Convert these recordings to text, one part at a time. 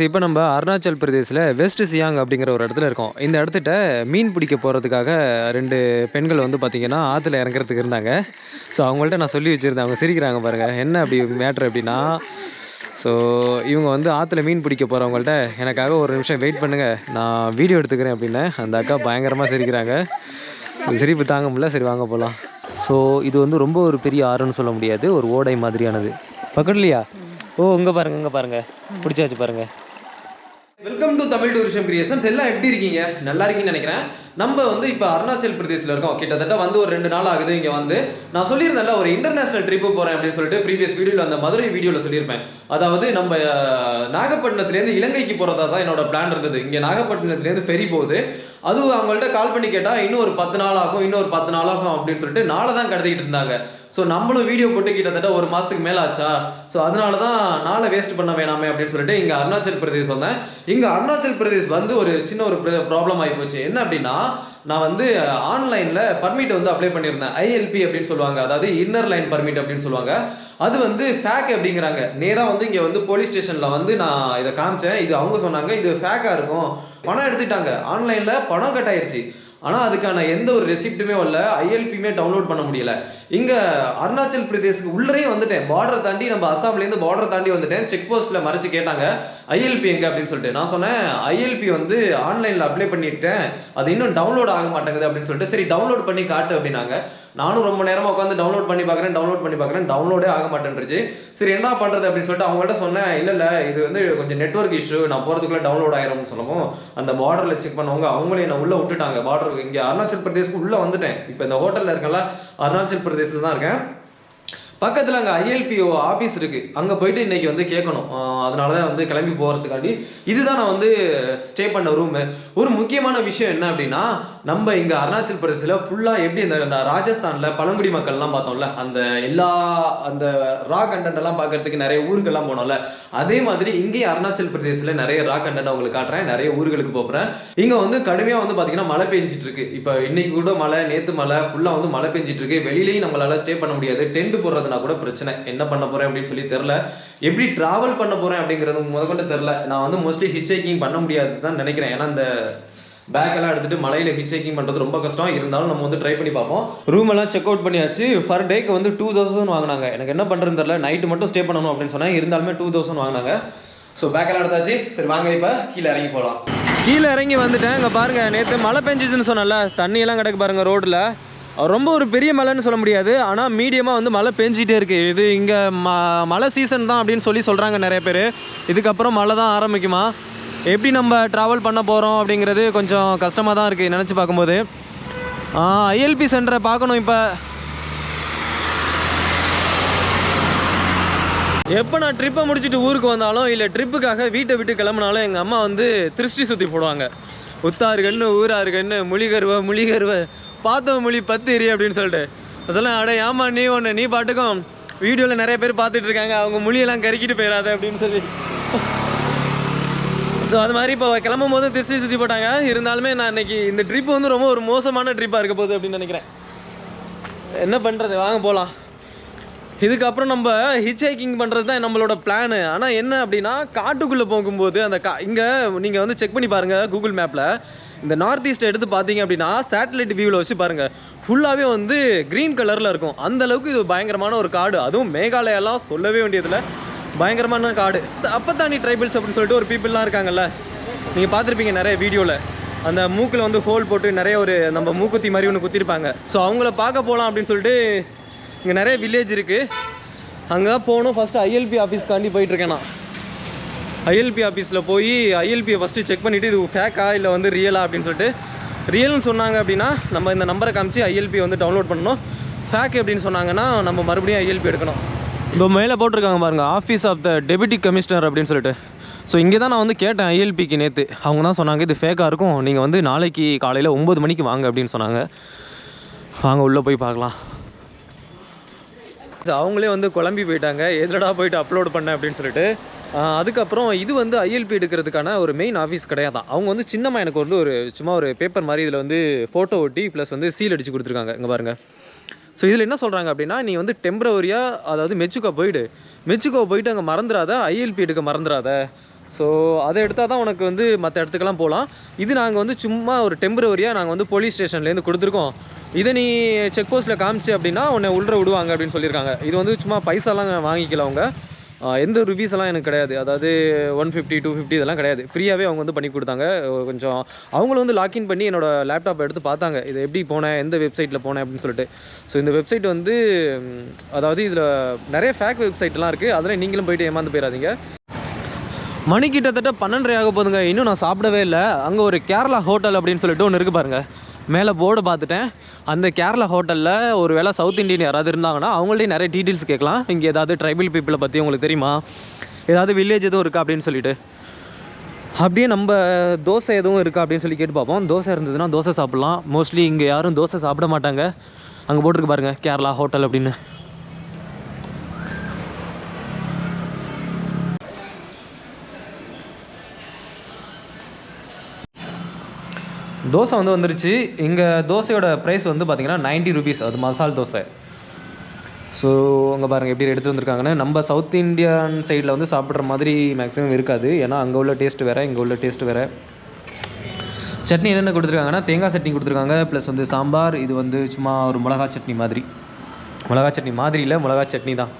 இப்போ நம்ம Arunachal பிரதேசில் west Chiang அப்படிங்கிற ஒரு இடத்துல இருக்கோம். இந்த இடத்துட்ட மீன் பிடிக்க போகிறதுக்காக 2 பெண்கள் வந்து பார்த்திங்கன்னா ஆற்றுல இறங்குறதுக்கு இருந்தாங்க. ஸோ அவங்கள்ட்ட நான் சொல்லி வச்சுருந்தேன். அவங்க சிரிக்கிறாங்க பாருங்கள். என்ன அப்படி மேட்ரு அப்படின்னா, ஸோ இவங்க வந்து ஆற்றுல மீன் பிடிக்க போகிறவங்கள்ட்ட எனக்காக ஒரு நிமிஷம் வெயிட் பண்ணுங்கள், நான் வீடியோ எடுத்துக்கிறேன் அப்படின்னேன். அந்த அக்கா பயங்கரமாக சிரிக்கிறாங்க. சிரிப்பு தாங்க முடியல. சரி வாங்க போகலாம். ஸோ இது வந்து ரொம்ப ஒரு பெரிய ஆறுன்னு சொல்ல முடியாது, ஒரு ஓடை மாதிரியானது. பக்கத்துலையா? ஓ இங்கே பாருங்கள் பிடிச்சாச்சு பாருங்கள். Welcome to Tamil tourism creations. எல்லாம் எப்படி இருக்கீங்க? நல்லா இருக்கீங்கன்னு நினைக்கிறேன். நம்ம வந்து இப்போ அருணாச்சல் பிரதேசில் இருக்கோம். கிட்டத்தட்ட வந்து ஒரு 2 நாள் ஆகுது இங்கே வந்து. நான் சொல்லியிருந்தேன்ல ஒரு இன்டர்நேஷனல் ட்ரிப்பு போகிறேன் அப்படின்னு சொல்லிட்டு ப்ரீவியஸ் வீடியோவில், அந்த மதுரை வீடியோவில் சொல்லியிருப்பேன். அதாவது நம்ம நாகப்பட்டினத்துலேருந்து இலங்கைக்கு போகிறதா தான் என்னோட பிளான் இருந்தது. இங்கே நாகப்பட்டினத்துலேருந்து ஃபெரி போகுது. அதுவும் அவங்கள்ட்ட கால் பண்ணி கேட்டால் இன்னும் ஒரு 10 நாள் ஆகும், இன்னும் ஒரு 10 நாள் ஆகும் அப்படின்னு சொல்லிட்டு நாளை தான் கடத்திக்கிட்டு இருந்தாங்க. ஸோ நம்மளும் வீடியோ போட்டு கிட்டத்தட்ட ஒரு மாதத்துக்கு மேலே ஆச்சா. ஸோ அதனால தான் நாளை வேஸ்ட் பண்ண வேணாமே அப்படின்னு சொல்லிட்டு இங்கே அருணாச்சல் பிரதேஷ் வந்தேன். இங்கே அருணாச்சல் பிரதேஷ் வந்து ஒரு சின்ன ஒரு ப்ராப்ளம் ஆகி போச்சு. என்ன அப்படின்னா, நான் வந்து ஆன்லைனில் பர்மிட் வந்து அப்ளை பண்ணியிருந்தேன். ஐஎல்பி அப்படின்னு சொல்லுவாங்க, அதாவது இன்னர் லைன் பர்மிட் அப்படின்னு சொல்லுவாங்க. அது வந்து ஃபேக் அப்படிங்கிறாங்க. நேராக வந்து இங்கே வந்து போலீஸ் ஸ்டேஷனில் வந்து நான் இதை காமிச்சேன். இது அவங்க சொன்னாங்க இது ஃபேக்காக இருக்கும், பணம் எடுத்துட்டாங்க, ஆன்லைனில் பணம் கட் ஆயிடுச்சு. ஆனால் அதுக்கான எந்த ஒரு ரெசிப்ட்டுமே வரல, ஐஎல்பியுமே டவுன்லோட் பண்ண முடியல. இங்கே அருணாச்சல் பிரதேசுக்கு உள்ளே வந்துட்டேன். பார்டரை தாண்டி, நம்ம அசாம்லேருந்து பார்டரை தாண்டி வந்துட்டேன். செக் போஸ்ட்டில் மறைச்சு கேட்டாங்க ஐஎல்பி எங்கே அப்படின்னு சொல்லிட்டு. நான் சொன்னேன் ஐஎல்பி வந்து ஆன்லைனில் அப்ளை பண்ணிட்டேன், அது இன்னும் டவுன்லோட் ஆக மாட்டேங்குது அப்படின்னு சொல்லிட்டு. சரி டவுன்லோட் பண்ணி காட்டு அப்படின்னாங்க. நானும் ரொம்ப நேரமாக உட்காந்து டவுன்லோட் பண்ணி பார்க்குறேன், டவுன்லோடே ஆக மாட்டேன்ருச்சு. சரி என்ன பண்ணுறது அப்படின்னு சொல்லிட்டு அவங்கள்ட்ட சொன்னேன். இல்லை இது வந்து கொஞ்சம் நெட்வொர்க் இஷ்யூ, நான் போகிறதுக்குள்ளே டவுன்லோட் ஆயிரும்னு சொல்லவும் அந்த பார்டரில் செக் பண்ணவங்க அவங்களே என்ன உள்ளே விட்டுட்டாங்க. பார்டர் இங்கே அருணாச்சல் பிரதேஷ்க்கு உள்ளே வந்துட்டேன். இப்போ இந்த ஹோட்டலில் இருக்கல அருணாச்சல் பிரதேசில் தான் இருக்கேன். பக்கத்தில் அங்கே ஐஎல்பிஓ ஆஃபீஸ் இருக்குது, அங்கே போயிட்டு இன்றைக்கி வந்து கேட்கணும். அதனால தான் வந்து கிளம்பி போகிறதுக்காண்டி இதுதான் நான் வந்து ஸ்டே பண்ண ரூமு. ஒரு முக்கியமான விஷயம் என்ன அப்படின்னா, நம்ம இங்கே அருணாச்சல் பிரதேசில் ஃபுல்லாக எப்படி இந்த ராஜஸ்தானில் பழங்குடி மக்கள்லாம் பார்த்தோம்ல, அந்த ரா கண்டென்ட் எல்லாம் பார்க்கறதுக்கு நிறைய ஊருக்கெல்லாம் போனோம்ல, அதே மாதிரி இங்கே அருணாச்சல் பிரதேசில் நிறைய ரா கண்டென்ட் உங்களுக்கு காட்டுறேன். நிறைய ஊர்களுக்கு போகிறேன். இங்கே வந்து கடுமையாக வந்து பார்த்தீங்கன்னா மழை பெஞ்சிட்டு இருக்கு. இப்போ இன்னைக்கு கூட மழை, நேற்று மழை, ஃபுல்லாக வந்து மழை பெஞ்சிட்டு இருக்கு. வெளியிலையும் நம்மளால ஸ்டே பண்ண முடியாது. டென்ட் போடுறது கூட பிரச்சனை. என்ன பண்ண போறேன் அப்படின்னு சொல்லி தெரியல. எப்படி டிராவல் பண்ண போறேன் அப்படிங்கிறது முதற்கொண்டு தெரியல. நான் வந்து மோஸ்ட்லி ஹிச் ஹைக்கிங் பண்ண முடியாதுதான் நினைக்கிறேன். ஏன்னா இந்த பேக் எல்லாம் எடுத்துட்டு மலையில ஹிச் ஹைக்கிங் பண்றது ரொம்ப கஷ்டம். இருந்தாலும் நம்ம வந்து ட்ரை பண்ணி பார்ப்போம். ரூம் எல்லாம் செக் அவுட் பண்ணியாச்சு. ஃபர் டேக்கு வந்து 2000 வாங்கினாங்க. எனக்கு என்ன பண்றதுன்னு தெரியல. நைட்டு மட்டும் ஸ்டே பண்ணணும் அப்படின்னு சொன்னேன். இருந்தாலுமே 2000 வாங்கினாங்க. ஸோ பேக் எல்லாம் எடுத்தாச்சு. சரி வாங்க இப்போ கீழே இறங்கி போகலாம். கீழே இறங்கி வந்துட்டேன். இங்கே பாருங்க, நேற்று மழை பெஞ்சிச்சுன்னு சொன்னல, தண்ணி எல்லாம் கிடக்கு பாருங்க ரோட்ல. ரொம்ப ஒரு பெரிய மழைன்னு சொல்ல முடியாது, ஆனால் மீடியமாக வந்து மழை பெஞ்சிட்டே இருக்குது. இது இங்கே மழை சீசன் தான் அப்படின்னு சொல்கிறாங்க நிறைய பேர். இதுக்கப்புறம் மழை தான் ஆரம்பிக்குமா. எப்படி நம்ம ட்ராவல் பண்ண போகிறோம் அப்படிங்கிறது கொஞ்சம் கஷ்டமாக தான் இருக்குது நினச்சி பார்க்கும்போது. ஐஎல்பி சென்டரை பார்க்கணும். இப்போ எப்போ நான் ட்ரிப்பை முடிச்சுட்டு ஊருக்கு வந்தாலும், இல்லை ட்ரிப்புக்காக வீட்டை விட்டு கிளம்புனாலும், எங்கள் அம்மா வந்து திருஷ்டி சுற்றி போடுவாங்க. உத்தாறு கண்ணு, ஊராறு கண்ணு, முழிகருவ பார்த்த மொழி 10 எரி அப்படின்னு சொல்லிட்டு சொல்ல. அட ஏமா நீ பாட்டுக்கும் வீடியோவில் நிறைய பேர் பார்த்துட்டு இருக்காங்க, அவங்க மொழியெல்லாம் கறிக்கிட்டு போயிடாத அப்படின்னு சொல்லி. ஸோ அது மாதிரி இப்போ கிளம்பும் போது திருச்சி சுற்றி போட்டாங்க. இருந்தாலுமே நான் இன்னைக்கு இந்த ட்ரிப் வந்து ரொம்ப ஒரு மோசமான ட்ரிப்பாக இருக்க போகுது அப்படின்னு நினைக்கிறேன். என்ன பண்ணுறது, வாங்க போகலாம். இதுக்கப்புறம் நம்ம ஹிச் ஹைக்கிங் பண்ணுறது தான் நம்மளோட பிளானு. ஆனால் என்ன அப்படின்னா, காட்டுக்குள்ளே போகும்போது அந்த இங்கே நீங்கள் வந்து செக் பண்ணி பாருங்கள் கூகுள் மேப்பில். இந்த நார்த் ஈஸ்ட் எடுத்து பார்த்தீங்க அப்படின்னா, சேட்டலைட் வியூவில் வச்சு பாருங்கள், ஃபுல்லாகவே வந்து க்ரீன் கலரில் இருக்கும். அந்தளவுக்கு இது பயங்கரமான ஒரு காடு. அதுவும் மேகாலயெல்லாம் சொல்லவே வேண்டியதில்லை, பயங்கரமான காடு. அப்பத்தானி ட்ரைபிள்ஸ் அப்படின்னு சொல்லிட்டு ஒரு பீப்புளெலாம் இருக்காங்கல்ல, நீங்கள் பார்த்துருப்பீங்க நிறைய வீடியோவில். அந்த மூக்கில் வந்து ஹோல் போட்டு நிறைய ஒரு நம்ம மூக்குத்தி மாதிரி ஒன்று குத்திருப்பாங்க. ஸோ அவங்கள பார்க்க போகலாம் அப்படின்னு சொல்லிட்டு இங்கே நிறைய வில்லேஜ் இருக்குது. அங்கே தான் போகணும். ஃபஸ்ட்டு ஐஎல்பி ஆஃபீஸ்க்காண்டி போயிட்டுருக்கேன் நான். ஐஎல்பி ஆஃபீஸில் போய் ஐஎல்பியை ஃபஸ்ட்டு செக் பண்ணிவிட்டு இது ஃபேக்கா இல்லை வந்து ரியலா அப்படின்னு சொல்லிட்டு. ரியல்னு சொன்னாங்க அப்படின்னா நம்ம இந்த நம்பரை காமிச்சு ஐஎல்பி வந்து டவுன்லோட் பண்ணணும். ஃபேக் அப்படின்னு சொன்னாங்கன்னா நம்ம மறுபடியும் ஐஎல்பி எடுக்கணும். இப்போ மேலே போட்டிருக்காங்க பாருங்கள், office of the deputy commissioner அப்படின்னு சொல்லிட்டு. ஸோ இங்கே தான் நான் வந்து கேட்டேன் ஐஎல்பிக்கு நேற்று. அவங்க தான் சொன்னாங்க இது ஃபேக்காக இருக்கும், நீங்கள் வந்து நாளைக்கு காலையில் 9 மணிக்கு வாங்க அப்படின்னு சொன்னாங்க. வாங்க உள்ளே போய் பார்க்கலாம். அவங்களே வந்து குழம்பி போயிட்டாங்க, எதிரடா போயிட்டு அப்லோட் பண்ணேன் அப்படின்னு சொல்லிட்டு. அதுக்கப்புறம் இது வந்து ஐஎல்பி எடுக்கிறதுக்கான ஒரு மெயின் ஆஃபீஸ் கிடையாது. அவங்க வந்து சின்னமாக எனக்கு வந்து சும்மா ஒரு பேப்பர் மாதிரி இதில் வந்து ஃபோட்டோ ஒட்டி ப்ளஸ் வந்து சீல் அடித்து கொடுத்துருக்காங்க. இங்கே பாருங்கள். ஸோ இதில் என்ன சொல்கிறாங்க அப்படின்னா, நீ வந்து டெம்பரவரியாக, அதாவது மெச்சுக்கோ போயிட்டு அங்கே மறந்துடாத, ஐஎல்பி எடுக்க மறந்துடாத ஸோ அதை எடுத்தால் தான் உனக்கு வந்து மற்ற இடத்துக்கெல்லாம் போகலாம். இது நாங்கள் வந்து சும்மா ஒரு டெம்பரவரியாக நாங்கள் வந்து போலீஸ் ஸ்டேஷன்லேருந்து கொடுத்துருக்கோம். இதை நீ செக் போஸ்ட்டில் காமிச்சு அப்படின்னா உன்னை உள்ள விடுவாங்க அப்படின்னு சொல்லியிருக்காங்க. இது வந்து சும்மா பைசாலாம் வாங்கிக்கல அவங்க, எந்த ரிவ்யூஸ் எல்லாம் எனக்கு கிடையாது. அதாவது 150 250 இதெல்லாம் கிடையாது. ஃப்ரீயாகவே அவங்க வந்து பண்ணி கொடுத்தாங்க. கொஞ்சம் அவங்களும் வந்து லாக்இன் பண்ணி என்னோடய லேப்டாப்பை எடுத்து பார்த்தாங்க, இது எப்படி போனேன், எந்த வெப்சைட்டில் போனேன் அப்படின்னு சொல்லிட்டு. ஸோ இந்த வெப்சைட் வந்து அதாவது இதில் நிறைய ஃபேக் வெப்சைட்லாம் இருக்குது, அதில் நீங்களும் போயிட்டு ஏமாந்து போயிடாதீங்க. மணி கிட்டத்தட்ட 12:30 ஆக போதுங்க, இன்னும் நான் சாப்பிடவே இல்லை. அங்கே ஒரு கேரளா ஹோட்டல் அப்படின்னு சொல்லிட்டு ஒன்று இருக்குது பாருங்கள், மேலே போர்டு பார்த்துட்டேன். அந்த கேரளா ஹோட்டலில் ஒரு வேளை சவுத் இண்டியன் யாராவது இருந்தாங்கன்னா அவங்கள்ட்டையும் நிறைய டீட்டெயில்ஸ் கேட்கலாம். இங்கே ஏதாவது ட்ரைபல் பீப்புளை பற்றி உங்களுக்கு தெரியுமா, ஏதாவது வில்லேஜ் எதுவும் இருக்கா அப்படின்னு சொல்லிட்டு. அப்படியே நம்ம தோசை எதுவும் இருக்கா அப்படின்னு சொல்லி கேட்டு பார்ப்போம். தோசை இருந்ததுன்னா தோசை சாப்பிட்லாம். மோஸ்ட்லி இங்கே யாரும் தோசை சாப்பிட மாட்டாங்க. அங்கே போட்டிருக்கு பாருங்கள் கேரளா ஹோட்டல் அப்படின்னு. தோசை வந்து வந்துருச்சு. இங்கே தோசையோட ப்ரைஸ் வந்து பார்த்திங்கன்னா 90 rupees, அது மசால் தோசை. ஸோ அங்கே பாருங்கள் எப்படி எடுத்து வந்திருக்காங்கன்னு. நம்ம சவுத் இந்தியன் சைடில் வந்து சாப்பிட்ற மாதிரி மேக்ஸிமம் இருக்காது, ஏன்னா அங்கே உள்ள டேஸ்ட் வேறு, இங்கே உள்ள டேஸ்ட் வேறு. சட்னி என்னென்ன கொடுத்துருக்காங்கன்னா தேங்காய் சட்னி கொடுத்துருக்காங்க, ப்ளஸ் வந்து சாம்பார். இது வந்து சும்மா ஒரு மிளகா சட்னி மாதிரி, மிளகா சட்னி மாதிரி இல்லை, மிளகா சட்னி தான்.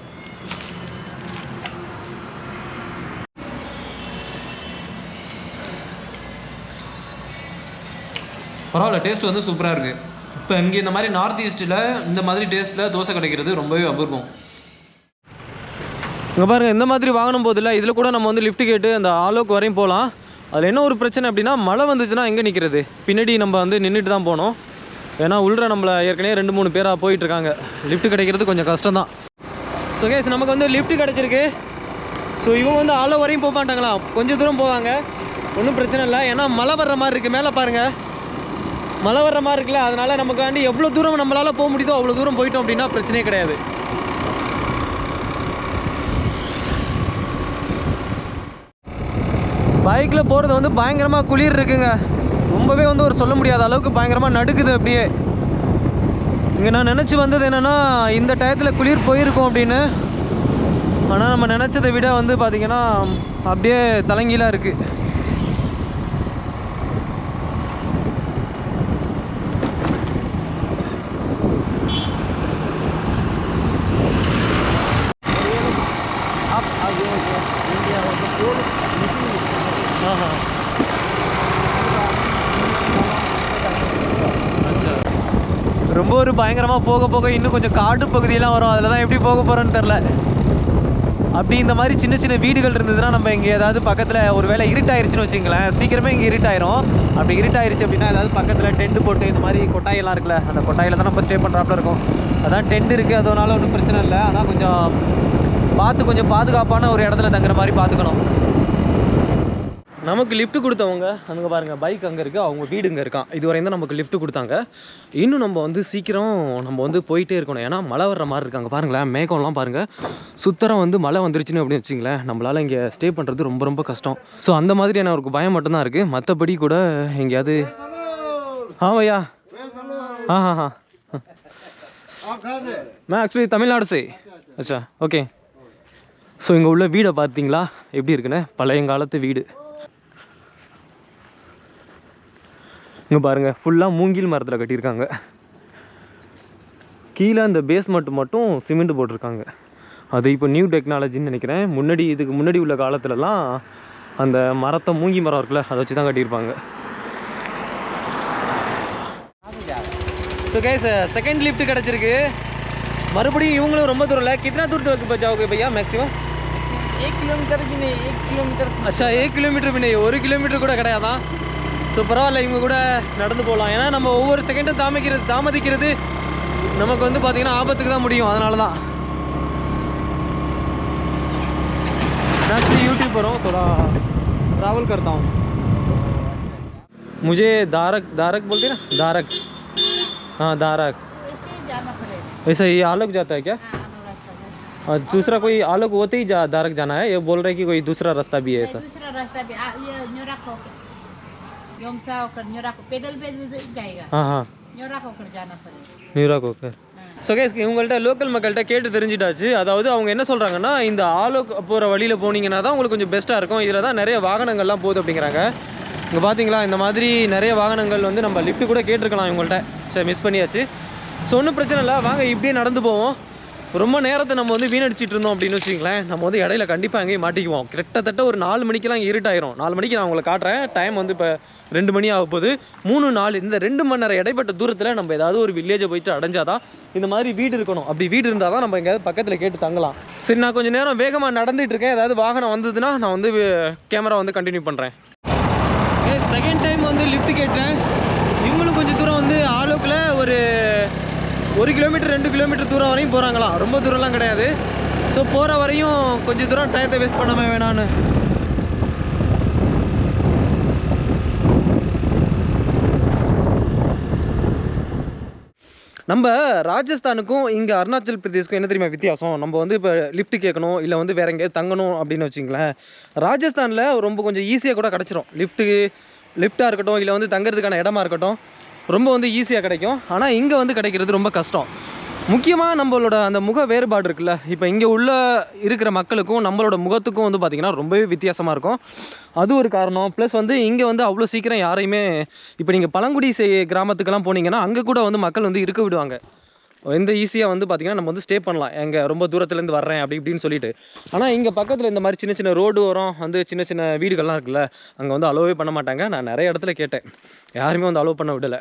பரவாயில்ல, டேஸ்ட் வந்து சூப்பராக இருக்குது. இப்போ இங்கே இந்த மாதிரி நார்த் ஈஸ்ட்டில் இந்த மாதிரி டேஸ்ட்டில் தோசை கிடைக்கிறது ரொம்பவே அபூர்வம். இங்கே பாருங்கள், இந்த மாதிரி வாங்கணும் போதில்லை, இதில் கூட நம்ம வந்து லிஃப்ட் கேட்டு அந்த ஆலோக்கு வரையும் போகலாம். அதில் என்ன ஒரு பிரச்சனை அப்படின்னா, மழை வந்துச்சுன்னா எங்கே நிற்கிறது, பின்னாடி நம்ம வந்து நின்றுட்டு தான் போகணும். ஏன்னா உள்ள நம்மளை ஏற்கனவே 2-3 பேராக போயிட்டுருக்காங்க. லிஃப்ட் கிடைக்கிறது கொஞ்சம் கஷ்டம் தான். ஸோ கேஸ் நமக்கு வந்து லிஃப்ட் கிடச்சிருக்கு. ஸோ இவங்க வந்து ஆலோ வரையும் போக மாட்டாங்களா, கொஞ்சம் தூரம் போவாங்க, ஒன்றும் பிரச்சனை இல்லை. ஏன்னா மழை வர்ற மாதிரி இருக்குது, மேலே பாருங்கள் மழை வர்ற மாதிரி இருக்குல்ல, அதனால் நமக்காண்டி எவ்வளோ தூரம் நம்மளால் போக முடியுதோ அவ்வளோ தூரம் போயிட்டோம் அப்படின்னா பிரச்சனையே கிடையாது. பைக்கில் போகிறது வந்து பயங்கரமாக குளிர் இருக்குங்க, ரொம்பவே வந்து ஒரு சொல்ல முடியாத அளவுக்கு பயங்கரமாக நடுக்குது அப்படியே. இங்கே நான் நினச்சி வந்தது என்னென்னா இந்த டயத்தில் குளிர் போயிருக்கும் அப்படின்னு, ஆனால் நம்ம நினச்சதை விட வந்து பார்த்திங்கன்னா அப்படியே தலைங்கீழாக இருக்குது. ரொம்ப ஒரு பயங்கரமாக போக போக இன்னும் கொஞ்சம் காடு பகுதியெல்லாம் வரும், அதில் தான் எப்படி போக போகிறோன்னு தெரில. அப்படி இந்த மாதிரி சின்ன சின்ன வீடுகள் இருந்ததுன்னா நம்ம இங்கே ஏதாவது பக்கத்தில் ஒரு வேளை இருட்டாயிருச்சுன்னு வச்சுங்களேன், சீக்கிரமே இங்கே இருட்டாயிரும். அப்படி இருட்டாயிருச்சு அப்படின்னா ஏதாவது பக்கத்தில் டென்ட் போட்டு இந்த மாதிரி கொட்டாயெல்லாம் இருக்குல்ல, அந்த கொட்டாயில் தான் நம்ம ஸ்டே பண்ணுறாப்புல இருக்கும். அதான் டென்ட் இருக்குது, அதனால ஒன்றும் பிரச்சனை இல்லை. ஆனால் கொஞ்சம் பாதுகாப்பான ஒரு இடத்துல தங்குற மாதிரி பார்த்துக்கணும். நமக்கு லிஃப்ட் கொடுத்தவங்க அங்கே பாருங்கள், பைக் அங்கே இருக்குது, அவங்க வீடு இங்கே இருக்கான். இதுவரையும் தான் நமக்கு லிஃப்ட் கொடுத்தாங்க. இன்னும் நம்ம வந்து சீக்கிரம் நம்ம வந்து போயிட்டே இருக்கணும், ஏன்னா மழை வர்ற மாதிரி இருக்காங்க. பாருங்களேன் மேகம்லாம் பாருங்கள், சுத்தரம் வந்து மழை வந்துருச்சுன்னு அப்படின்னு வச்சிங்களேன், நம்மளால் இங்கே ஸ்டே பண்ணுறது ரொம்ப ரொம்ப கஷ்டம். ஸோ அந்த மாதிரியான ஒரு பயம் மட்டும்தான் இருக்குது, மற்றபடி கூட எங்கேயாவது. பையா हाँ हाँ हाँ मैं एक्चुअली तमिलनाडु से. अच्छा ஓகே. ஸோ இங்கே உள்ள வீடை பார்த்தீங்களா எப்படி இருக்குன்னு, பழையங்காலத்து வீடு. இங்கே பாருங்கள் ஃபுல்லாக மூங்கில் மரத்தில் கட்டியிருக்காங்க. கீழே அந்த பேஸ்மெண்ட் மட்டும் சிமெண்ட் போட்டிருக்காங்க. அது இப்போ நியூ டெக்னாலஜின்னு நினைக்கிறேன். இதுக்கு முன்னாடி உள்ள காலத்துலலாம் அந்த மரத்தை மூங்கி மரம் இருக்குல்ல, அதை வச்சு தான் கட்டியிருப்பாங்க. ஸோ கைஸ் செகண்ட் லிஃப்ட் கிடச்சிருக்கு. மறுபடியும் இவங்களும் ரொம்ப தூரம் இல்லை. कितना दूर तक जाओगे भैया मैक्सिमम? 1 किलोमीटर भी नहीं, 1 किलोमीटर. अच्छा 1 किलोमीटर भी नहीं, 1 கிலோமீட்டர் கூட கிடையாதான். ஸோ பரவாயில்ல, இவங்க கூட நடந்து போகலாம். ஏன்னா நம்ம ஒவ்வொரு செகண்டும் தாமதிக்கிறது நமக்கு வந்து பார்த்திங்கன்னா ஆபத்துக்கு தான் முடியும். அதனால தான் मैं यूट्यूब पर हूँ, थोड़ा ट्रैवल करता हूँ. मुझे दारक बोलते हैं ना, दारक. हाँ दारक. ऐसा ये आलोक जाता है क्या? और दूसरा कोई आलोक होते ही दारक जाना है? ये बोल रहे कि कोई दूसरा रास्ता भी है ऐसा? दूसरा रास्ता भी ये न्यूराक होके योमसा होकर न्यूराक पैदल जाएगा. हाँ हाँ न्यूरा होकर जाना पड़ेगा। நியூரா கோக்கர். ஸோ கேஸ் இவங்கள்ட்ட லோக்கல் மக்கள்கிட்ட கேட்டு தெரிஞ்சிட்டாச்சு. அதாவது அவங்க என்ன சொல்கிறாங்கன்னா, இந்த ஆலோக் போகிற வழியில் போனீங்கன்னா தான் உங்களுக்கு கொஞ்சம் பெஸ்ட்டாக இருக்கும். இதில் தான் நிறைய வாகனங்கள்லாம் போகுது அப்படிங்கிறாங்க. இங்கே பார்த்தீங்களா, இந்த மாதிரி நிறைய வாகனங்கள் வந்து நம்ம லிஃப்ட் கூட கேட்டிருக்கலாம் இவங்கள்ட்ட. சரி, மிஸ் பண்ணியாச்சு. ஸோ ஒன்றும் பிரச்சனை இல்லை, வாங்க இப்படியே நடந்து போவோம். ரொம்ப நேரத்தை நம்ம வந்து வீணடிச்சிட்டு இருந்தோம் அப்படின்னு வச்சுங்களேன், நம்ம வந்து இடையில கண்டிப்பாக அங்கேயும் மாட்டிக்குவோம். கிட்டத்தட்ட ஒரு 4 மணிக்கெல்லாம் இருட்டாயிரும். 4 மணிக்கு நான் உங்களை காட்டுறேன். டைம் வந்து இப்போ 2 மணி ஆக போகுது. 3 4 இந்த 2 மணி நேரம் இடைப்பட்ட தூரத்தில் நம்ம ஏதாவது ஒரு வில்லேஜை போயிட்டு அடைஞ்சாதான் இந்த மாதிரி வீடு இருக்கணும். அப்படி வீடு இருந்தால் தான் நம்ம எங்கேயாவது பக்கத்தில் கேட்டு தங்கலாம். சரி, நான் கொஞ்சம் நேரம் வேகமாக நடந்துட்டு இருக்கேன். ஏதாவது வாகனம் வந்ததுன்னா நான் வந்து கேமரா வந்து கண்டினியூ பண்ணுறேன். செகண்ட் டைம் வந்து லிஃப்ட் கேட்டேன். இவங்களும் கொஞ்சம் தூரம் வந்து ஆலோக்கில் ஒரு 1 கிலோமீட்டர் 2 கிலோமீட்டர் தூரம் வரையும் போகிறாங்களாம். ரொம்ப தூரம்லாம் கிடையாது. ஸோ போகிற வரையும் கொஞ்சம் தூரம் டயத்தை வேஸ்ட் பண்ணாமல் வேணான்னு. நம்ம ராஜஸ்தானுக்கும் இங்கே அருணாச்சல் பிரதேஷ்க்கும் என்ன தெரியுமா வித்தியாசம்? நம்ம வந்து இப்போ லிஃப்ட் கேட்கணும், இல்லை வந்து வேற எங்கேயாவது தங்கணும் அப்படின்னு வச்சிங்களேன், ராஜஸ்தானில் ரொம்ப கொஞ்சம் ஈஸியாக கூட கிடச்சிரும். லிஃப்ட்டாக இருக்கட்டும், இல்லை வந்து தங்குறதுக்கான இடமா இருக்கட்டும், ரொம்ப வந்து ஈஸியாக கிடைக்கும். ஆனால் இங்கே வந்து கிடைக்கிறது ரொம்ப கஷ்டம். முக்கியமாக நம்மளோட அந்த முக வேறுபாடு இருக்குல்ல, இப்போ இங்கே உள்ள இருக்கிற மக்களுக்கும் நம்மளோட முகத்துக்கும் வந்து பார்த்திங்கன்னா ரொம்பவே வித்தியாசமாக இருக்கும். அது ஒரு காரணம். ப்ளஸ் வந்து இங்கே வந்து அவ்வளோ சீக்கிரம் யாரையுமே, இப்போ நீங்கள் பழங்குடி கிராமத்துக்கெல்லாம் போனீங்கன்னா அங்கே கூட வந்து மக்கள் வந்து இருக்க விடுவாங்க. எந்த ஈஸியாக வந்து பார்த்திங்கன்னா நம்ம வந்து ஸ்டே பண்ணலாம், எங்கே ரொம்ப தூரத்துலேருந்து வர்றேன் அப்படி இப்படின்னு சொல்லிட்டு. ஆனால் இங்கே பக்கத்தில் இந்த மாதிரி சின்ன சின்ன ரோடு ஓரம் வந்து சின்ன சின்ன வீடுகள்லாம் இருக்குல்ல, அங்கே வந்து அலோவே பண்ண மாட்டாங்க. நான் நிறைய இடத்துல கேட்டேன், யாருமே வந்து அலோவ் பண்ண விடலை.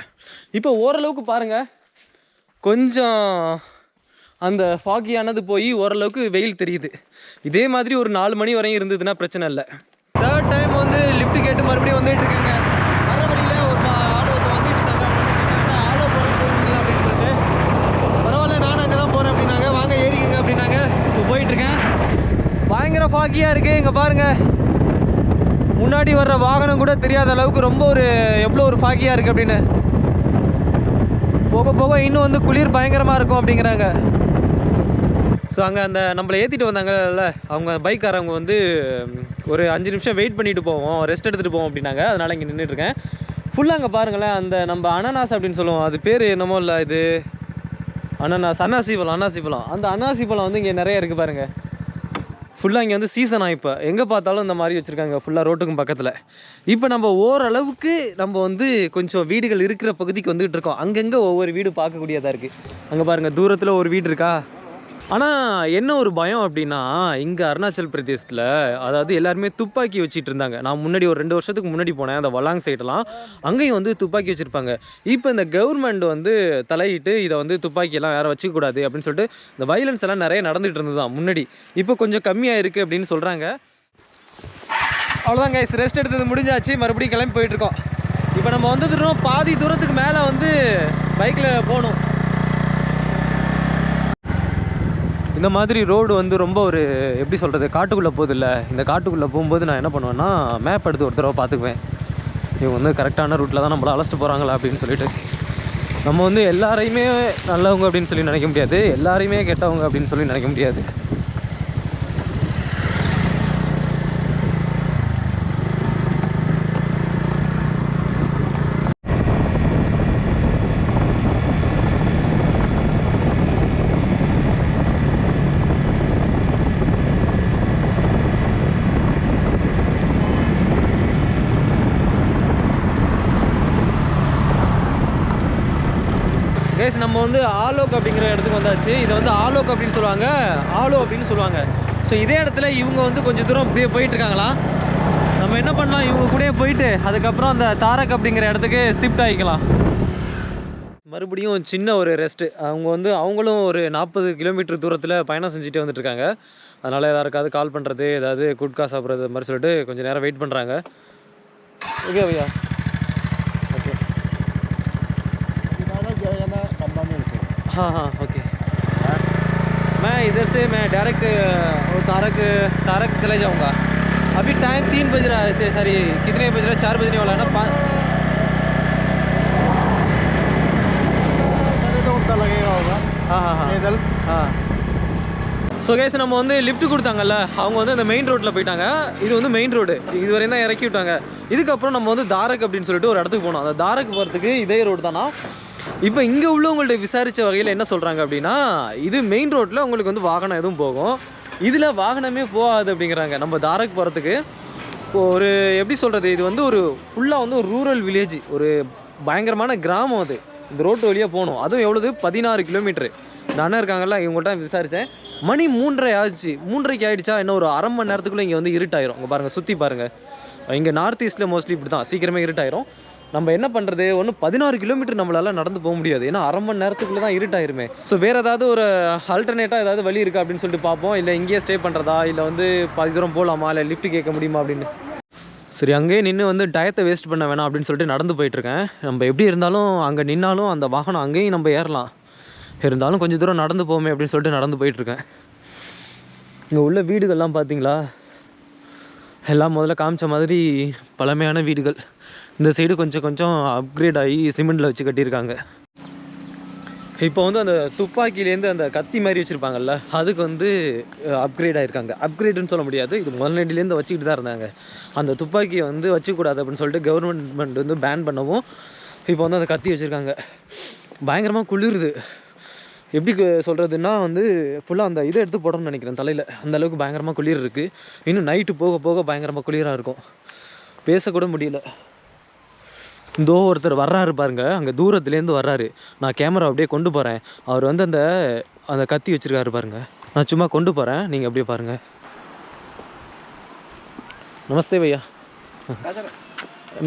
இப்போ ஓரளவுக்கு பாருங்கள், கொஞ்சம் அந்த ஃபாகியானது போய் ஓரளவுக்கு வெயில் தெரியுது. இதே மாதிரி ஒரு 4 மணி வரையும் இருந்ததுன்னா பிரச்சனை இல்லை. தேர்ட் டைம் வந்து லிஃப்ட் கேட்டு மறுபடியும் வந்துட்டு இருக்காங்க. வர வழியில் ஒரு ஆலோத்தை வந்துட்டு இருந்தாங்க. ஆலோ போகிறீங்க அப்படின்னு சொல்லிட்டு, பரவாயில்ல நானும் அங்கே தான் போகிறேன் அப்படின்னாங்க. வாங்க ஏறிங்க அப்படின்னாங்க. இப்போ போயிட்டுருக்கேன். பயங்கர ஃபாகியாக இருக்குது. இங்கே பாருங்கள், முன்னாடி வர்ற வாகனம் கூட தெரியாத அளவுக்கு ரொம்ப எவ்வளோ ஒரு ஃபாகியாக இருக்குது அப்படின்னு. போக போக இன்னும் வந்து குளிர் பயங்கரமாக இருக்கும் அப்படிங்கிறாங்க. ஸோ அங்கே அந்த நம்மளை ஏற்றிட்டு வந்தாங்கல்ல, அவங்க பைக்காரவங்க வந்து ஒரு 5 நிமிஷம் வெயிட் பண்ணிவிட்டு போவோம், ரெஸ்ட் எடுத்துகிட்டு போவோம் அப்படின்னாங்க. அதனால் இங்கே நின்றுட்டுருக்கேன். ஃபுல்லாக அங்கே பாருங்களேன், அந்த நம்ம அனானாஸ் அப்படின்னு சொல்லுவோம், அது பேர் என்னமோ இல்லை, இது அன்னாசி பழம். அந்த அன்னாசி பழம் வந்து இங்கே நிறைய இருக்குது பாருங்கள். ஃபுல்லாக இங்கே வந்து சீசனாக இப்போ எங்கே பார்த்தாலும் இந்த மாதிரி வச்சுருக்காங்க, ஃபுல்லாக ரோட்டுக்கும் பக்கத்தில். இப்போ நம்ம ஓரளவுக்கு நம்ம வந்து கொஞ்சம் வீடுகள் இருக்கிற பகுதிக்கு வந்துகிட்டு இருக்கோம். அங்கங்கே ஒவ்வொரு வீடு பார்க்கக்கூடியதாக இருக்குது. அங்கே பாருங்கள், தூரத்தில் ஒரு வீடு இருக்கா. ஆனால் என்ன ஒரு பயம் அப்படின்னா, இங்கே அருணாச்சல் பிரதேசத்தில் அதாவது எல்லாருமே துப்பாக்கி வச்சுட்டு இருந்தாங்க. நான் முன்னாடி ஒரு 2 வருஷத்துக்கு முன்னாடி போனேன், அந்த வலாங் சைடெல்லாம் அங்கேயும் வந்து துப்பாக்கி வச்சுருப்பாங்க. இப்போ இந்த கவர்மெண்ட் வந்து தலையிட்டு இதை வந்து துப்பாக்கியெல்லாம் வேறு வச்சுக்கூடாது அப்படின்னு சொல்லிட்டு இந்த வைலன்ஸ் எல்லாம் நிறைய நடந்துகிட்டு இருந்தது தான் முன்னாடி. இப்போ கொஞ்சம் கம்மியாக இருக்குது அப்படின்னு சொல்கிறாங்க. அவ்வளோதான் கைஸ், ரெஸ்ட் எடுத்தது முடிஞ்சாச்சு. மறுபடியும் கிளம்பி போயிட்டுருக்கோம். இப்போ நம்ம வந்துட்டோம், பாதி தூரத்துக்கு மேலே வந்து பைக்கில் போகணும். இந்த மாதிரி ரோடு வந்து ரொம்ப எப்படி சொல்கிறது, காட்டுக்குள்ளே போகுதில்ல. இந்த காட்டுக்குள்ளே போகும்போது நான் என்ன பண்ணுவேன்னா, மேப் எடுத்து ஒரு தடவை பார்த்துக்குவேன். இவங்க வந்து கரெக்டான ரூட்டில் தான் நம்மளை அழைச்சிட்டு போகிறாங்களா அப்படின்னு சொல்லிட்டு. நம்ம வந்து எல்லாரையுமே நல்லவங்க அப்படின்னு சொல்லி நினைக்க முடியாது, எல்லாரையுமே கெட்டவங்க அப்படின்னு சொல்லி நினைக்க முடியாது. கேஸ் நம்ம வந்து ஆலோக் அப்படிங்கிற இடத்துக்கு வந்தாச்சு. இதை வந்து ஆலோக் அப்படின்னு சொல்லுவாங்க, ஆலோ அப்படின்னு சொல்லுவாங்க. ஸோ இதே இடத்துல இவங்க வந்து கொஞ்சம் தூரம் அப்படியே போயிட்டுருக்காங்களா. நம்ம என்ன பண்ணலாம், இவங்க கூடயே போயிட்டு அதுக்கப்புறம் அந்த தாரக் அப்படிங்கிற இடத்துக்கு ஷிஃப்ட் ஆகிக்கலாம். மறுபடியும் சின்ன ஒரு ரெஸ்ட்டு. அவங்களும் ஒரு 40 கிலோமீட்டர் தூரத்தில் பயணம் செஞ்சுட்டு வந்துட்டுருக்காங்க. அதனால் யாருக்காவது கால் பண்ணுறது, ஏதாவது குட்கா சாப்பிட்றது மாதிரி சொல்லிட்டு கொஞ்சம் நேரம் வெயிட் பண்ணுறாங்க. ஓகே பையா, ஓகே. हाँ हाँ ओके। मैं इधर से मैं डायरेक्ट वो तारक चले जाऊंगा। अभी टाइम 3 बज रहा है, सॉरी कितने बज रहा है, 4 बजने वाला है ना, 5 लगेगा होगा। हाँ हाँ हाँ हाँ। ஸோ கைஸ் நம்ம வந்து லிஃப்ட் கொடுத்தாங்கல்ல, அவங்க வந்து அந்த மெயின் ரோட்டில் போயிட்டாங்க. இது வந்து மெயின் ரோடு, இது வரையும் தான் இறக்கி விட்டாங்க. இதுக்கப்புறம் நம்ம வந்து தாரக் அப்படின்னு சொல்லிட்டு ஒரு இடத்துக்கு போனோம். அந்த தாரக் போகிறதுக்கு இதே ரோடு தானா. இப்போ இங்கே உள்ளவங்கள்ட்ட விசாரித்த வகையில் என்ன சொல்கிறாங்க அப்படின்னா, இது மெயின் ரோட்டில் உங்களுக்கு வந்து வாகனம் எதுவும் போகும், இதில் வாகனமே போகாது அப்படிங்கிறாங்க. நம்ம தாரக் போகிறதுக்கு ஒரு எப்படி சொல்கிறது, இது வந்து ஒரு ஃபுல்லாக வந்து ஒரு ரூரல் வில்லேஜ், ஒரு பயங்கரமான கிராமம். அது இந்த ரோட்டு வழியாக போகணும். அதுவும் எவ்வளவு 16 கிலோமீட்டரு. இந்த அண்ணன் இருக்காங்கல்ல, இவங்கள்ட்ட விசாரித்தேன். மணி 3:30 ஆச்சு. 3:30 ஆகிடுச்சா, இன்னும் ஒரு அரை மணி நேரத்துக்குள்ளே இங்கே வந்து இருட்டாயிரும். இங்கே பாருங்கள், சுற்றி பாருங்கள். இங்கே நார்த் ஈஸ்ட்டில் மோஸ்ட்லி இப்படி தான், சீக்கிரமே இருட்டாயிரும். நம்ம என்ன பண்ணுறது, ஒன்று 16 கிலோமீட்டர் நம்மளால் நடந்து போக முடியாது, ஏன்னா அரை மணி நேரத்துக்குள்ளே தான் இருட்டாயிருமே. ஸோ வேறு ஏதாவது ஒரு ஆல்டர்னேட்டாக ஏதாவது வழி இருக்கா அப்படின்னு சொல்லிட்டு பார்ப்போம். இல்லை இங்கேயே ஸ்டே பண்ணுறதா, இல்லை வந்து பாதி தூரம் போகலாமா, இல்லை லிஃப்ட் கேட்க முடியுமா அப்படின்னு. சரி, அங்கேயே நின்று வந்து டயத்தை வேஸ்ட் பண்ண வேணாம் அப்படின்னு சொல்லிட்டு நடந்து போயிட்டுருக்கேன். நம்ம எப்படி இருந்தாலும் அங்கே நின்னாலும் அந்த வாகனம் அங்கேயும் நம்ம ஏறலாம், இருந்தாலும் கொஞ்சம் தூரம் நடந்து போமே அப்படின்னு சொல்லிட்டு நடந்து போயிட்டுருக்கேன். இங்கே உள்ள வீடுகள்லாம் பார்த்தீங்களா, எல்லாம் முதல்ல காமிச்ச மாதிரி பழமையான வீடுகள். இந்த சைடு கொஞ்சம் கொஞ்சம் அப்கிரேட் ஆகி சிமெண்டில் வச்சு கட்டியிருக்காங்க. இப்போ வந்து அந்த துப்பாக்கிலேருந்து அந்த கத்தி மாதிரி வச்சுருப்பாங்கல்ல, அதுக்கு வந்து அப்கிரேட் ஆகிருக்காங்க. அப்கிரேடுன்னு சொல்ல முடியாது, இது முதல்லேருந்து வச்சுக்கிட்டு தான் இருந்தாங்க. அந்த துப்பாக்கியை வந்து வச்சுக்கூடாது அப்படின்னு சொல்லிட்டு கவர்மெண்ட் வந்து பேன் பண்ணவும் இப்போ வந்து அந்த கத்தி வச்சுருக்காங்க. பயங்கரமாக குளிருது. எப்படி சொல்கிறதுன்னா வந்து ஃபுல்லாக அந்த இதை எடுத்து போடணும்னு நினைக்கிறேன் தலையில், அந்தளவுக்கு பயங்கரமாக குளிர் இருக்குது. இன்னும் நைட்டு போக போக பயங்கரமாக குளிராக இருக்கும், பேசக்கூட முடியல. இந்தோ ஒருத்தர் வர்றாரு பாருங்க, அங்கே தூரத்துலேருந்து வர்றாரு. நான் கேமரா அப்படியே கொண்டு போகிறேன். அவர் வந்து அந்த கத்தி வச்சுருக்காரு பாருங்க, நான் சும்மா கொண்டு போகிறேன், நீங்கள் அப்படியே பாருங்கள். नमस्ते भैया,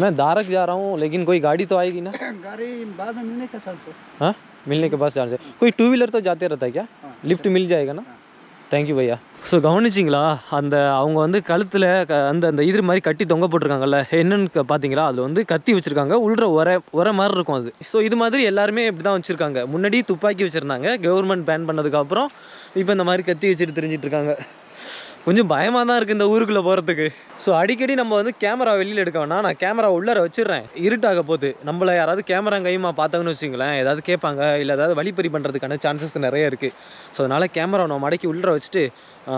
मैं दारक जा रहा हूँ, लेकिन कोई गाड़ी तो आएगी ना? गाड़ी बाद में मिलने का चांस है। हाँ, मिलने के बाद चांस है। कोई टू व्हीलर तो जाते रहता है क्या? लिफ्ट मिल जाएगा ना? தேங்க்யூ பையா. ஸோ கவனிச்சிங்களா, அவங்க வந்து கழுத்தில் அந்த இது மாதிரி கட்டி தொங்க போட்டிருக்காங்கல்ல, என்னன்னு பார்த்தீங்களா, அதில் வந்து கத்தி வச்சுருக்காங்க, உள்ள உரை மாதிரி இருக்கும் அது. ஸோ இது மாதிரி எல்லாருமே இப்படி தான் வச்சுருக்காங்க. முன்னாடி துப்பாக்கி வச்சுருந்தாங்க, கவர்மெண்ட் பேன் பண்ணதுக்கப்புறம் இப்போ இந்த மாதிரி கத்தி வச்சுட்டு தெரிஞ்சிட்டு இருக்காங்க. கொஞ்சம் பயமாக தான் இருக்குது இந்த ஊருக்குள்ளே போகிறதுக்கு. ஸோ அடிக்கடி நம்ம வந்து கேமரா வெளியில் எடுக்க வேணாம், நான் கேமரா உள்ளே வச்சிடுறேன். இருட்டாக போகுது, நம்மளை யாராவது கேமரா கையுமா பார்த்தாங்கன்னு வச்சுங்களேன், ஏதாவது கேட்பாங்க, இல்லை ஏதாவது வழிப்பறி பண்ணுறதுக்கான சான்சஸ் நிறைய இருக்குது. ஸோ அதனால் கேமரா நான் மடக்கி உள்ளே வச்சுட்டு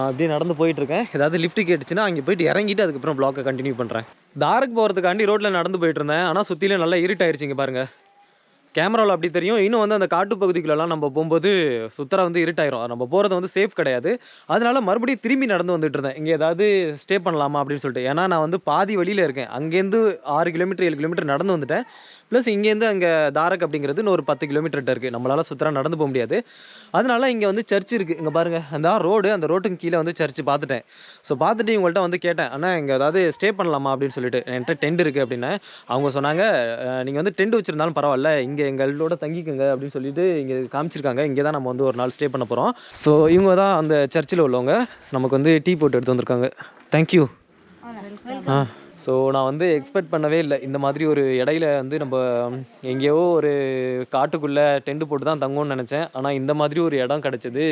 அப்படியே நடந்து போயிட்டுருக்கேன். ஏதாவது லிஃப்ட் கேட்டுச்சுன்னா அங்கே போயிட்டு இறங்கிட்டு அதுக்கப்புறம் ப்ளாக்கை கண்டினியூ பண்ணுறேன். தாரக் போகிறதுக்காண்டி ரோட்டில் நடந்து போயிட்டு இருந்தேன், ஆனால் சுற்றிலும் நல்லா இருட்டாயிருச்சிங்க பாருங்கள். கேமராவில் அப்படி தெரியும். இன்னும் வந்து அந்த காட்டு பகுதிகளெல்லாம் நம்ம போகும்போது சுத்தராக வந்து இருட்டாயிரும், நம்ம போகிறது வந்து சேஃப் கிடையாது. அதனால மறுபடியும் திரும்பி நடந்து வந்துட்டு இருந்தேன், இங்கே ஏதாவது ஸ்டே பண்ணலாமா அப்படின்னு சொல்லிட்டு. ஏன்னா நான் வந்து பாதி வழியில் இருக்கேன், அங்கேருந்து 6 கிலோமீட்டர் 7 கிலோமீட்டர் நடந்து வந்துட்டேன். ப்ளஸ் இங்கேருந்து அங்கே தாரக் அப்படிங்கிறது இன்னும் ஒரு 10 கிலோமீட்டர்கிட்ட இருக்குது, நம்மளால் சுத்தராக நடந்து போக முடியாது. அதனால இங்கே வந்து சர்ச் இருக்குது, இங்கே பாருங்கள் அந்த ரோடு, அந்த ரோட்டுக்கு கீழே வந்து சர்ச் பார்த்துட்டேன். ஸோ பார்த்துட்டு இவங்கள்ட்ட வந்து கேட்டேன், அண்ணா இங்கே ஏதாவது ஸ்டே பண்ணலாமா அப்படின்னு சொல்லிட்டு. என்கிட்ட டென்ட் இருக்குது அப்படின்னு அவங்க சொன்னாங்க. நீங்கள் வந்து டென்ட் வச்சுருந்தாலும் பரவாயில்ல, இங்கே எங்களோட தங்கிக்கோங்க அப்படின்னு சொல்லிட்டு இங்கே காமிச்சிருக்காங்க. இங்கே தான் நம்ம வந்து ஒரு நாள் ஸ்டே பண்ண போகிறோம். ஸோ இவங்க தான் அந்த சர்ச்சில் உள்ளவங்க, நமக்கு வந்து டீ போட்டு எடுத்து வந்திருக்காங்க. தேங்க்யூ. ஸோ நான் வந்து எக்ஸ்பெக்ட் பண்ணவே இல்லை, இந்த மாதிரி ஒரு இடையில வந்து நம்ம எங்கேயோ ஒரு காட்டுக்குள்ளே டென்ட் போட்டு தான் தங்கும்னு நினச்சேன். ஆனால் இந்த மாதிரி ஒரு இடம் கிடச்சது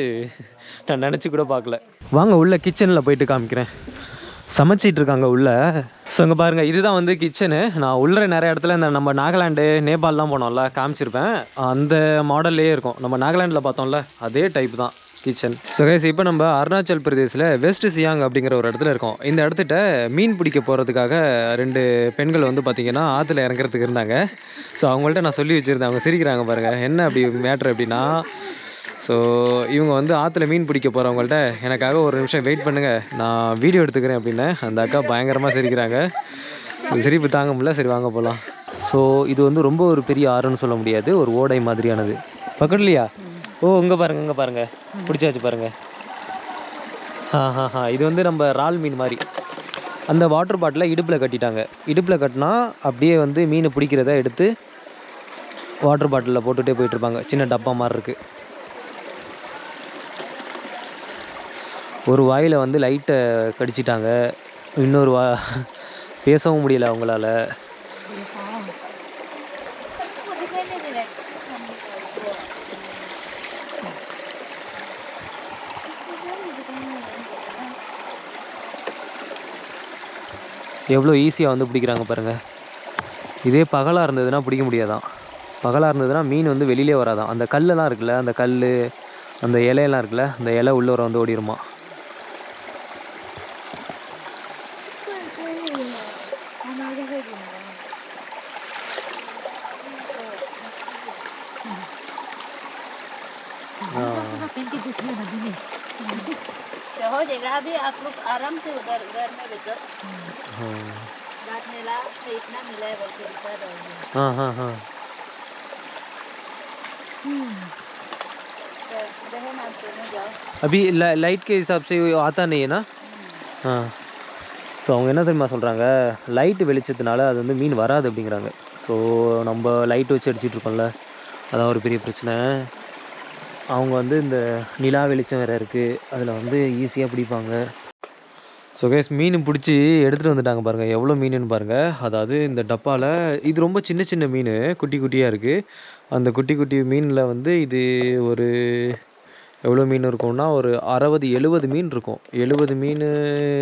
நான் நினச்சி கூட பார்க்கல. வாங்க உள்ள கிச்சனில் போயிட்டு காமிக்கிறேன். சமைச்சிட்டு இருக்காங்க உள்ள. ஸோ இங்கே பாருங்கள், இதுதான் வந்து கிச்சனு. நான் உள்ள நிறைய இடத்துல இந்த நம்ம நாகாலாண்டு நேபாளெலாம் போனோம்ல, காமிச்சிருப்பேன். அந்த மாடல்லே இருக்கும், நம்ம நாகாலாண்டில் பார்த்தோம்ல அதே டைப் தான் கிச்சன். ஸோ கைஸ், இப்போ நம்ம அருணாச்சல் பிரதேசில் வெஸ்ட் சியாங் அப்படிங்கிற ஒரு இடத்துல இருக்கோம். இந்த இடத்துட்ட மீன் பிடிக்க போகிறதுக்காக 2 பெண்கள் வந்து பார்த்திங்கன்னா ஆற்றுல இறங்குறதுக்கு இருந்தாங்க. ஸோ அவங்கள்ட்ட நான் சொல்லி வச்சுருந்தேன், அவங்க சிரிக்கிறாங்க பாருங்கள். என்ன அப்படி மேட்ரு அப்படின்னா, ஸோ இவங்க வந்து ஆற்றுல மீன் பிடிக்க போகிறவங்கள்ட்ட எனக்காக ஒரு நிமிஷம் வெயிட் பண்ணுங்கள், நான் வீடியோ எடுத்துக்கிறேன் அப்படின்னு. அந்த அக்கா பயங்கரமாக சிரிக்கிறாங்க, சிரிப்பு தாங்க முடியல. சரி வாங்க போகலாம். ஸோ இது வந்து ரொம்ப ஒரு பெரிய ஆறுன்னு சொல்ல முடியாது, ஒரு ஓடை மாதிரியானது. பக்கத்துலையா? ஓ இங்கே பாருங்கள், இங்கே பாருங்கள், பிடிச்சாச்சு பாருங்கள். இது வந்து நம்ம இறால் மீன் மாதிரி. அந்த வாட்டர் பாட்டிலை இடுப்பில் கட்டிட்டாங்க. இடுப்பில் கட்டினா அப்படியே வந்து மீன் பிடிக்கிறத எடுத்து வாட்டர் பாட்டிலில் போட்டுகிட்டே போயிட்டுருப்பாங்க. சின்ன டப்பா மாதிரி இருக்குது. ஒரு வாயில் வந்து லைட்டை கடிச்சிட்டாங்க, இன்னொரு பேசவும் முடியல அவங்களால. எவ்வளோ ஈஸியாக வந்து பிடிக்கிறாங்க பாருங்கள். இதே பகலாக இருந்ததுன்னா பிடிக்க முடியாதான். பகலாக இருந்ததுன்னா மீன் வந்து வெளியிலே வராதான். அந்த கல்லெல்லாம் இருக்குல்ல, அந்த கல் அந்த இலையெல்லாம் இருக்குல்ல, அந்த இலை உள்ளே வந்து ஓடிடுமா. हो जाएगा अभी आप लोग आराम से उधर घर में बैठो रात में ला इतना मिला है बोल के बता रहे हाँ हाँ हाँ बहन आप दोनों जाओ अभी लाइट के हिसाब से आता नहीं है ना. ஸோ அவங்க என்ன தெரியுமா சொல்கிறாங்க, லைட்டு வெளிச்சத்தினால அது வந்து மீன் வராது அப்படிங்கிறாங்க. ஸோ நம்ம லைட் வச்சு அடிச்சிட்டு இருக்கோம்ல, அதான் ஒரு பெரிய பிரச்சனை. அவங்க வந்து இந்த நிலா வெளிச்சம் வேறு இருக்குது, அதில் வந்து ஈஸியாக பிடிப்பாங்க. ஸோ கைஸ் மீன் பிடிச்சி எடுத்துகிட்டு வந்துட்டாங்க பாருங்கள், எவ்வளோ மீனுன்னு பாருங்கள். அதாவது இந்த டப்பாவில் இது ரொம்ப சின்ன சின்ன மீன், குட்டி குட்டியாக இருக்குது. அந்த குட்டி குட்டி மீனில் வந்து இது ஒரு எவ்வளோ மீன் இருக்கும்னா ஒரு 60-70 மீன் இருக்கும். 70 மீன்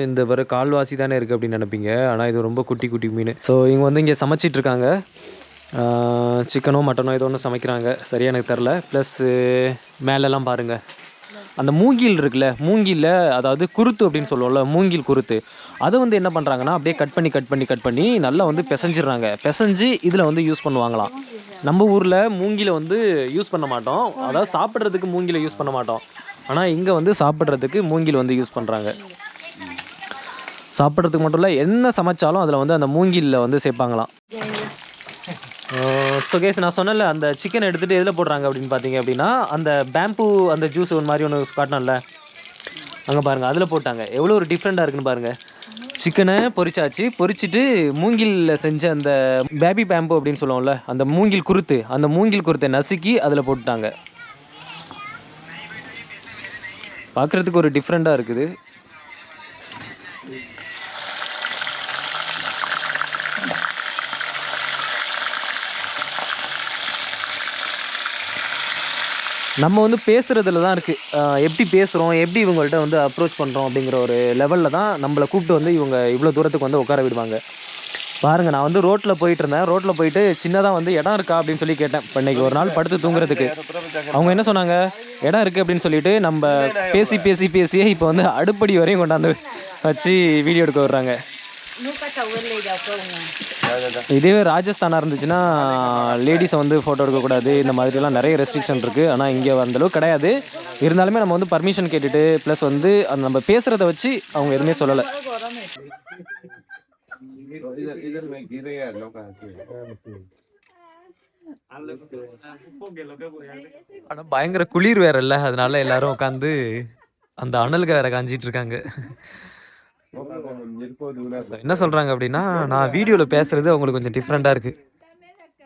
இந்த வர கால்வாசி தானே இருக்குது அப்படின்னு நினைப்பீங்க, ஆனால் இது ரொம்ப குட்டி குட்டி மீன். ஸோ இவங்க வந்து இங்கே சமைச்சிட்ருக்காங்க, சிக்கனோ மட்டனோ ஏதோ ஒன்று சமைக்கிறாங்க, சரியாக எனக்கு தெரில. ப்ளஸ்ஸு மேலெல்லாம் பாருங்கள், அந்த மூங்கில் இருக்குல்ல, மூங்கிலில் அதாவது குருத்து அப்படின்னு சொல்லுவோம்ல, மூங்கில் குருத்து, அதை வந்து என்ன பண்ணுறாங்கன்னா அப்படியே கட் பண்ணி நல்லா வந்து பிசைஞ்சிடுறாங்க. பிசைஞ்சு இதில் வந்து யூஸ் பண்ணுவாங்களாம். நம்ம ஊரில் மூங்கிலை வந்து யூஸ் பண்ண மாட்டோம், அதாவது சாப்பிட்றதுக்கு மூங்கிலை யூஸ் பண்ண மாட்டோம். ஆனால் இங்கே வந்து சாப்பிட்றதுக்கு மூங்கில் வந்து யூஸ் பண்ணுறாங்க. சாப்பிட்றதுக்கு மட்டும் இல்லை, என்ன சமைச்சாலும் அதில் வந்து அந்த மூங்கிலில் வந்து சேர்ப்பாங்களாம். ஸோ கேஸ் நான் சொன்னல, அந்த சிக்கன் எடுத்துகிட்டு எதில் போடுறாங்க அப்படின்னு பார்த்தீங்க அப்படின்னா, அந்த பேம்பூ அந்த ஜூஸ் ஒரு மாதிரி ஒன்று காட்டினால அங்கே பாருங்கள், அதில் போட்டாங்க. எவ்வளோ ஒரு டிஃப்ரெண்ட்டாக இருக்குன்னு பாருங்கள். சிக்கனை பொரிச்சாச்சு, பொரிச்சிட்டு மூங்கிலில் செஞ்ச அந்த பேபி பேம்பு அப்படின்னு சொல்லுவோம்ல, அந்த மூங்கில் குருத்து, அந்த மூங்கில் குருத்தை நசுக்கி அதில் போட்டுட்டாங்க. பார்க்குறதுக்கு ஒரு டிஃப்ரெண்ட்டாக இருக்குது. நம்ம வந்து பேசுகிறதுல தான் இருக்குது, எப்படி பேசுகிறோம், எப்படி இவங்கள்ட்ட வந்து அப்ரோச் பண்ணுறோம் அப்படிங்கிற ஒரு லெவலில் தான் நம்மளை கூப்பிட்டு வந்து இவங்க இவ்வளோ தூரத்துக்கு வந்து உட்கார விடுவாங்க. பாருங்கள், நான் வந்து ரோட்டில் போயிட்டு இருந்தேன், ரோட்டில் போயிட்டு சின்னதாக வந்து இடம் இருக்கா அப்படின்னு சொல்லி கேட்டேன். இப்போ இன்றைக்கி ஒரு நாள் படுத்து தூங்குறதுக்கு. அவங்க என்ன சொன்னாங்க, இடம் இருக்குது அப்படின்னு சொல்லிட்டு நம்ம பேசியே இப்போ வந்து அடுப்படி வரையும் கொண்டாந்து வச்சு வீடியோ எடுக்க வர்றாங்க. இதுவே ராஜஸ்தானாக இருந்துச்சுன்னா லேடிஸை வந்து ஃபோட்டோ எடுக்கக்கூடாது, இந்த மாதிரிலாம் நிறைய ரெஸ்ட்ரிக்ஷன் இருக்குது. ஆனால் இங்கே அந்தளவுக்கு கிடையாது. இருந்தாலுமே நம்ம வந்து பர்மிஷன் கேட்டுட்டு ப்ளஸ் வந்து அந்த நம்ம பேசுகிறத வச்சு அவங்க எதுவுமே சொல்லலை. ஆனால் பயங்கர குளிர் வேற இல்லை, அதனால எல்லாரும் உட்காந்து அந்த அனலுக்கு வேற காஞ்சிட்டு இருக்காங்க. என்ன சொல்றாங்க அப்படின்னா, நான் வீடியோவில் பேசுறது அவங்களுக்கு கொஞ்சம் டிஃப்ரெண்டாக இருக்கு.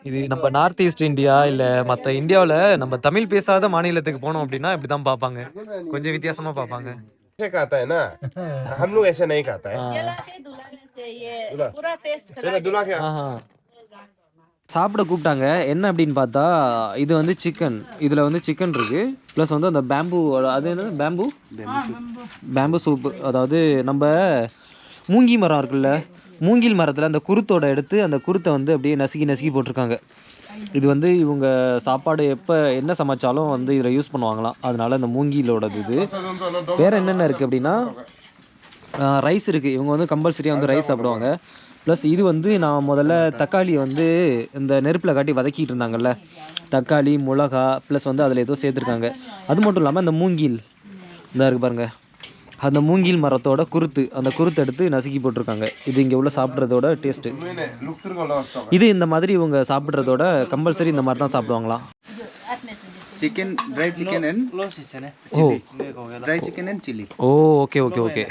இது நம்ம நார்த் ஈஸ்ட் இந்தியா இல்லை மற்ற இந்தியாவில் நம்ம தமிழ் பேசாத மாநிலத்துக்கு போனோம் அப்படின்னா இப்படி தான் பார்ப்பாங்க, கொஞ்சம் வித்தியாசமா பார்ப்பாங்க. ऐसे खाता है ना, हम लोग ऐसे नहीं खाता है। दुला क्या சாப்பிட கூப்பிட்டாங்க. என்ன அப்படின்னு பார்த்தா இது வந்து சிக்கன், இதில் வந்து சிக்கன் இருக்குது, ப்ளஸ் வந்து அந்த பேம்பு, அது என்னது பேம்பு சூப்பு. அதாவது நம்ம மூங்கி மரம் இருக்குல்ல, மூங்கில் மரத்தில் அந்த குருத்தோட எடுத்து அந்த குருத்தை வந்து அப்படியே நசுக்கி போட்டிருக்காங்க. இது வந்து இவங்க சாப்பாடு எப்போ என்ன சமைச்சாலும் வந்து இதில் யூஸ் பண்ணுவாங்களாம், அதனால இந்த மூங்கிலோடது. இது வேறு என்னென்ன இருக்குது அப்படின்னா, ரைஸ் இருக்குது, இவங்க வந்து கம்பல்சரியாக வந்து ரைஸ் சாப்பிடுவாங்க. ப்ளஸ் இது வந்து நான் முதல்ல தக்காளியை வந்து இந்த நெருப்பில் காட்டி வதக்கிட்டு இருந்தாங்கல்ல, தக்காளி மிளகா ப்ளஸ் வந்து அதில் ஏதோ சேர்த்துருக்காங்க. அது மட்டும் இல்லாமல் இந்த மூங்கில் இந்த இருக்குது பாருங்கள், அந்த மூங்கில் மரத்தோட குருத்து, அந்த குருத்தை எடுத்து நசுக்கி போட்டிருக்காங்க. இது இங்கே உள்ள சாப்பிட்றதோட டேஸ்ட்டு. இது இந்த மாதிரி இவங்க சாப்பிட்றதோட கம்பல்சரி இந்த மாதிரி தான் சாப்பிடுவாங்களாம். Chicken dry chicken and dry chicken and chilli. Oh okay okay okay.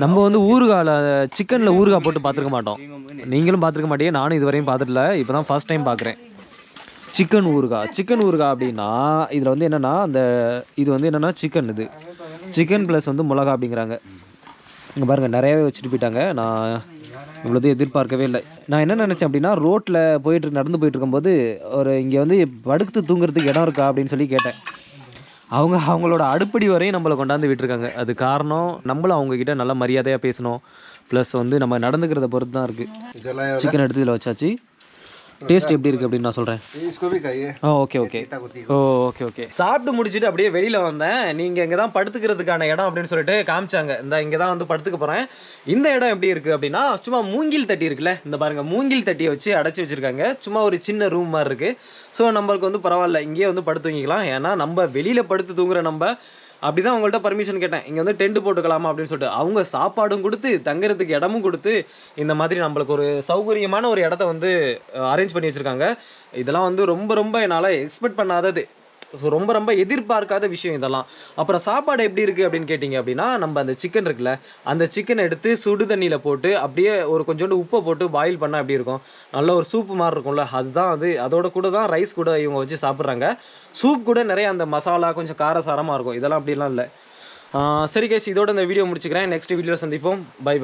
நம்ம வந்து ஊறுகாயில் சிக்கனில் ஊறுகாய் போட்டு பார்த்துருக்க மாட்டோம், நீங்களும் பார்த்துருக்க மாட்டீங்க, நானும் இது வரையும் பார்த்துட்டுல, இப்போ தான் ஃபர்ஸ்ட் டைம் பார்க்குறேன். சிக்கன் ஊறுகாய் அப்படின்னா இதில் வந்து என்னென்னா அந்த இது வந்து என்னென்னா சிக்கன், இது சிக்கன் ப்ளஸ் வந்து மிளகா அப்படிங்கிறாங்க. இங்கே பாருங்கள் நிறையாவே வச்சுட்டு போயிட்டாங்க. நான் இவ்வளோது எதிர்பார்க்கவே இல்லை. நான் என்ன நினச்சேன் அப்படின்னா, ரோட்டில் நடந்து போயிட்டு இருக்கும்போது ஒரு இங்கே வந்து படுத்து தூங்குறதுக்கு இடம் இருக்கா அப்படின்னு சொல்லி கேட்டேன். அவங்களோட அடுப்படி வரையும் நம்மளை கொண்டாந்து விட்டுருக்காங்க. அது காரணம் நம்மளும் அவங்கக்கிட்ட நல்லா மரியாதையாக பேசணும், ப்ளஸ் வந்து நம்ம நடந்துக்கிறத பொறுத்து தான் இருக்குது. சிக்கன் எடுத்து இதில் வச்சாச்சு. டேஸ்ட் எப்படி இருக்குது அப்படின்னு நான் சொல்கிறேன். इसको भी खाइए ஓகே ஓகே गीता गुत्ती ஓ ஓகே ஓகே. சாப்பிட்டு முடிச்சுட்டு அப்படியே வெளியில் வந்தேன். நீங்கள் இங்கே தான் படுத்துக்கிறதுக்கான இடம் அப்படின்னு சொல்லிட்டு காமிச்சாங்க. இந்த இங்கே தான் வந்து படுத்துக்க போகிறேன். இந்த இடம் எப்படி இருக்குது அப்படின்னா சும்மா மூங்கில் தட்டி இருக்குல்ல, இந்த பாருங்கள் மூங்கில் தட்டியை வச்சு அடைச்சி வச்சுருக்காங்க. சும்மா ஒரு சின்ன ரூம் மாதிரி இருக்குது. ஸோ நம்மளுக்கு வந்து பரவாயில்ல, இங்கேயே வந்து படுத்து தூங்கிக்கலாம். ஏன்னா நம்ம வெளியில் படுத்து தூங்குற நம்ம அப்படி தான் அவங்கள்ட்ட பர்மிஷன் கேட்டேன், இங்கே வந்து டென்ட் போட்டுக்கலாமா அப்படின்னு சொல்லிட்டு. அவங்க சாப்பாடும் கொடுத்து தங்குறதுக்கு இடமும் கொடுத்து இந்த மாதிரி நம்மளுக்கு ஒரு சௌகரியமான ஒரு இடத்த வந்து அரேஞ்ச் பண்ணி வச்சுருக்காங்க. இதெல்லாம் வந்து ரொம்ப என்னால் எக்ஸ்பெக்ட் பண்ணாதது. ஸோ ரொம்ப எதிர்பார்க்காத விஷயம் இதெல்லாம். அப்புறம் சாப்பாடு எப்படி இருக்குது அப்படின்னு கேட்டிங்க அப்படின்னா, நம்ம அந்த சிக்கன் இருக்குல்ல, அந்த சிக்கனை எடுத்து சுடு தண்ணியில் போட்டு அப்படியே ஒரு கொஞ்சோண்டு உப்பை போட்டு பாயில் பண்ணால் எப்படி இருக்கும், நல்ல ஒரு சூப்பு மாதிரி இருக்கும்ல, அதுதான் அது. அதோட கூட தான் ரைஸ் கூட இவங்க வச்சு சாப்பிட்றாங்க. சூப் கூட நிறைய அந்த மசாலா கொஞ்சம் காரசாரமாக இருக்கும். இதெல்லாம் அப்படிலாம் இல்லை. சரி கேஸ், இதோட இந்த வீடியோ முடிச்சுக்கிறேன். நெக்ஸ்ட் வீடியோவில் சந்திப்போம். பை.